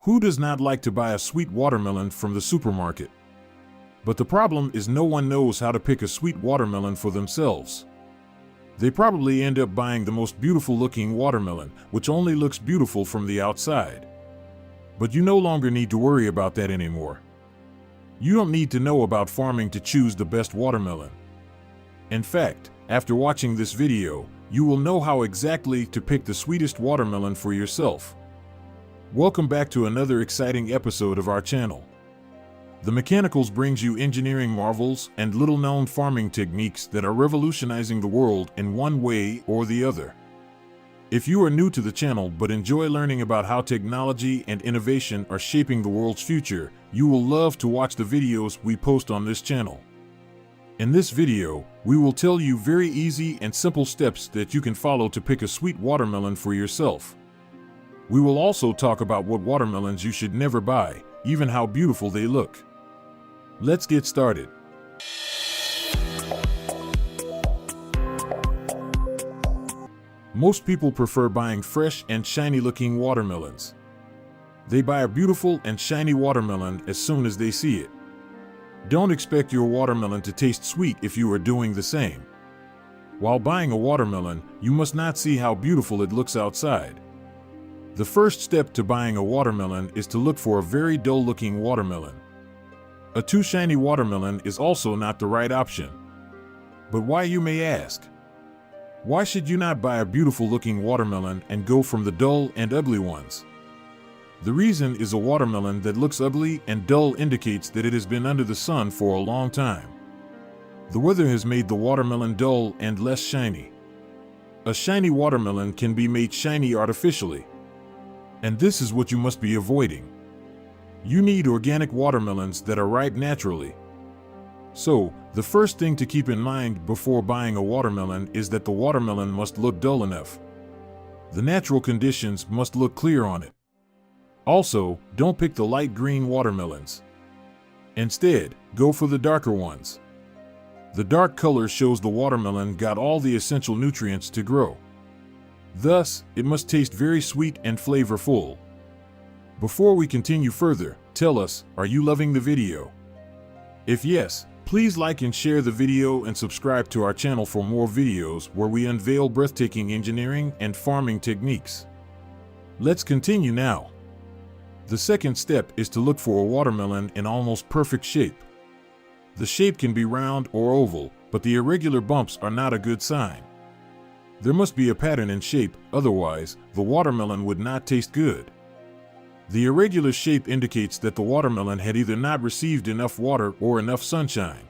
Who does not like to buy a sweet watermelon from the supermarket? But the problem is no one knows how to pick a sweet watermelon for themselves. They probably end up buying the most beautiful looking watermelon, which only looks beautiful from the outside. But you no longer need to worry about that anymore. You don't need to know about farming to choose the best watermelon. In fact, after watching this video, you will know how exactly to pick the sweetest watermelon for yourself. Welcome back to another exciting episode of our channel. The Mechanicals brings you engineering marvels and little-known farming techniques that are revolutionizing the world in one way or the other. If you are new to the channel but enjoy learning about how technology and innovation are shaping the world's future, you will love to watch the videos we post on this channel. In this video, we will tell you very easy and simple steps that you can follow to pick a sweet watermelon for yourself. We will also talk about what watermelons you should never buy, even how beautiful they look. Let's get started. Most people prefer buying fresh and shiny-looking watermelons. They buy a beautiful and shiny watermelon as soon as they see it. Don't expect your watermelon to taste sweet if you are doing the same. While buying a watermelon, you must not see how beautiful it looks outside. The first step to buying a watermelon is to look for a very dull-looking watermelon. A too shiny watermelon is also not the right option. But why, you may ask? Why should you not buy a beautiful-looking watermelon and go from the dull and ugly ones? The reason is a watermelon that looks ugly and dull indicates that it has been under the sun for a long time. The weather has made the watermelon dull and less shiny. A shiny watermelon can be made shiny artificially. And this is what you must be avoiding. You need organic watermelons that are ripe naturally. So, the first thing to keep in mind before buying a watermelon is that the watermelon must look dull enough. The natural conditions must look clear on it. Also, don't pick the light green watermelons. Instead, go for the darker ones. The dark color shows the watermelon got all the essential nutrients to grow. Thus, it must taste very sweet and flavorful. Before we continue further, tell us, are you loving the video? If yes, please like and share the video and subscribe to our channel for more videos where we unveil breathtaking engineering and farming techniques. Let's continue now. The second step is to look for a watermelon in almost perfect shape. The shape can be round or oval, but the irregular bumps are not a good sign. There must be a pattern in shape, otherwise, the watermelon would not taste good. The irregular shape indicates that the watermelon had either not received enough water or enough sunshine.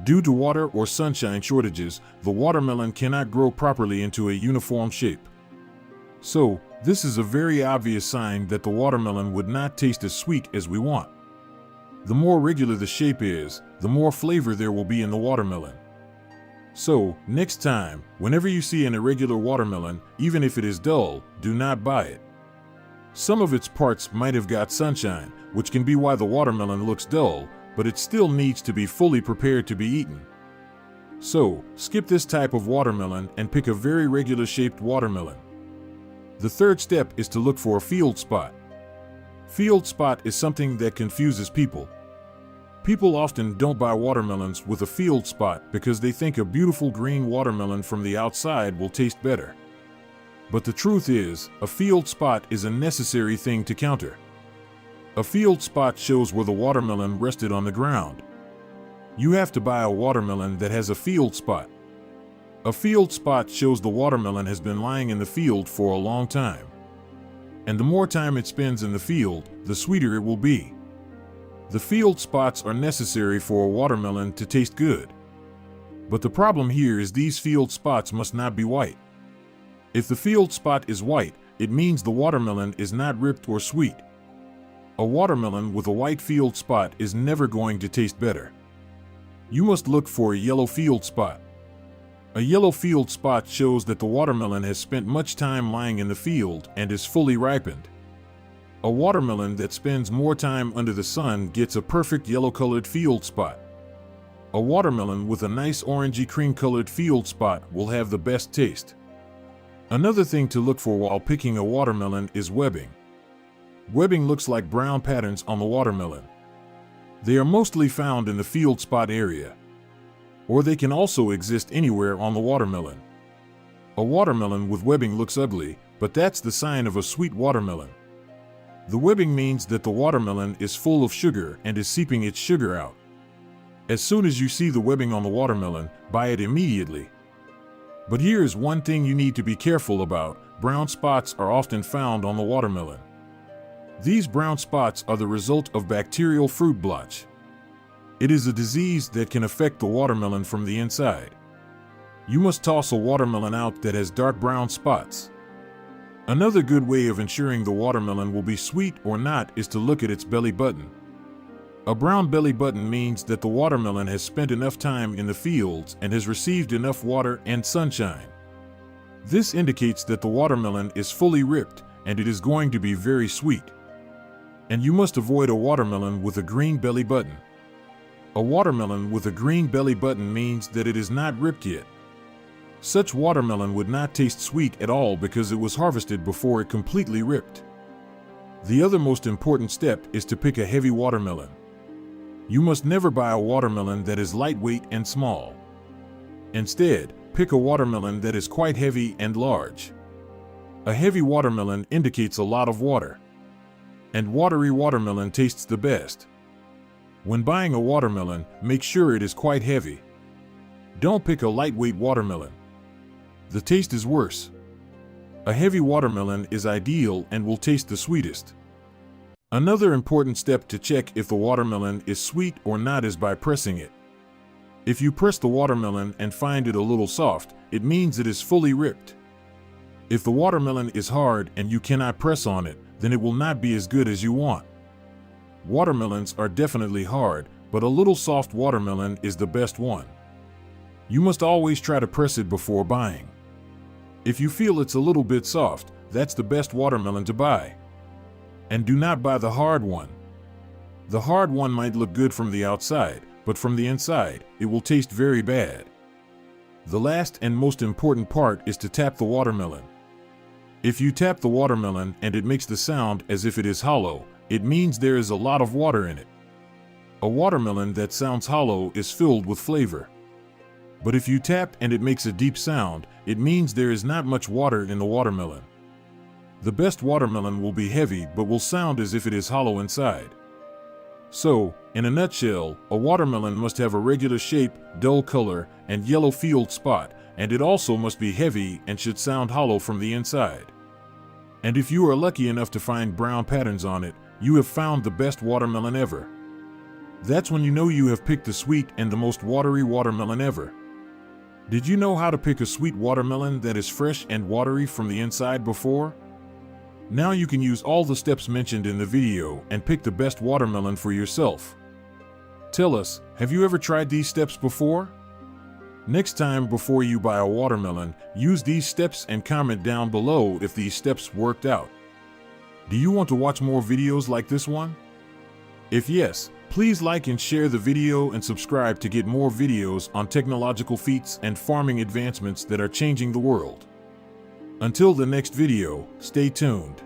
Due to water or sunshine shortages, the watermelon cannot grow properly into a uniform shape. So, this is a very obvious sign that the watermelon would not taste as sweet as we want. The more regular the shape is, the more flavor there will be in the watermelon. So, next time, whenever you see an irregular watermelon, even if it is dull, do not buy it. Some of its parts might have got sunshine, which can be why the watermelon looks dull, but it still needs to be fully prepared to be eaten. So, skip this type of watermelon and pick a very regular shaped watermelon. The third step is to look for a field spot. Field spot is something that confuses people. People often don't buy watermelons with a field spot because they think a beautiful green watermelon from the outside will taste better. But the truth is, a field spot is a necessary thing to counter. A field spot shows where the watermelon rested on the ground. You have to buy a watermelon that has a field spot. A field spot shows the watermelon has been lying in the field for a long time. And the more time it spends in the field, the sweeter it will be. The field spots are necessary for a watermelon to taste good. But the problem here is these field spots must not be white. If the field spot is white, it means the watermelon is not ripe or sweet. A watermelon with a white field spot is never going to taste better. You must look for a yellow field spot. A yellow field spot shows that the watermelon has spent much time lying in the field and is fully ripened. A watermelon that spends more time under the sun gets a perfect yellow-colored field spot. A watermelon with a nice orangey cream-colored field spot will have the best taste. Another thing to look for while picking a watermelon is webbing. Webbing looks like brown patterns on the watermelon. They are mostly found in the field spot area, or they can also exist anywhere on the watermelon. A watermelon with webbing looks ugly, but that's the sign of a sweet watermelon. The webbing means that the watermelon is full of sugar and is seeping its sugar out. As soon as you see the webbing on the watermelon, buy it immediately. But here is one thing you need to be careful about: brown spots are often found on the watermelon. These brown spots are the result of bacterial fruit blotch. It is a disease that can affect the watermelon from the inside. You must toss a watermelon out that has dark brown spots. Another good way of ensuring the watermelon will be sweet or not is to look at its belly button. A brown belly button means that the watermelon has spent enough time in the fields and has received enough water and sunshine. This indicates that the watermelon is fully ripped and it is going to be very sweet. And you must avoid a watermelon with a green belly button. A watermelon with a green belly button means that it is not ripped yet. Such watermelon would not taste sweet at all because it was harvested before it completely ripped. The other most important step is to pick a heavy watermelon. You must never buy a watermelon that is lightweight and small. Instead, pick a watermelon that is quite heavy and large. A heavy watermelon indicates a lot of water. And watery watermelon tastes the best. When buying a watermelon, make sure it is quite heavy. Don't pick a lightweight watermelon. The taste is worse. A heavy watermelon is ideal and will taste the sweetest. Another important step to check if the watermelon is sweet or not is by pressing it. If you press the watermelon and find it a little soft, it means it is fully ripped. If the watermelon is hard and you cannot press on it, then it will not be as good as you want. Watermelons are definitely hard, but a little soft watermelon is the best one. You must always try to press it before buying. If you feel it's a little bit soft, that's the best watermelon to buy. And do not buy the hard one. The hard one might look good from the outside, but from the inside, it will taste very bad. The last and most important part is to tap the watermelon. If you tap the watermelon and it makes the sound as if it is hollow, it means there is a lot of water in it. A watermelon that sounds hollow is filled with flavor. But if you tap and it makes a deep sound, it means there is not much water in the watermelon. The best watermelon will be heavy but will sound as if it is hollow inside. So, in a nutshell, a watermelon must have a regular shape, dull color, and yellow field spot, and it also must be heavy and should sound hollow from the inside. And if you are lucky enough to find brown patterns on it, you have found the best watermelon ever. That's when you know you have picked the sweet and the most watery watermelon ever. Did you know how to pick a sweet watermelon that is fresh and watery from the inside before? Now you can use all the steps mentioned in the video and pick the best watermelon for yourself. Tell us, have you ever tried these steps before? Next time before you buy a watermelon, use these steps and comment down below if these steps worked out. Do you want to watch more videos like this one? If yes, please like and share the video and subscribe to get more videos on technological feats and farming advancements that are changing the world. Until the next video, stay tuned.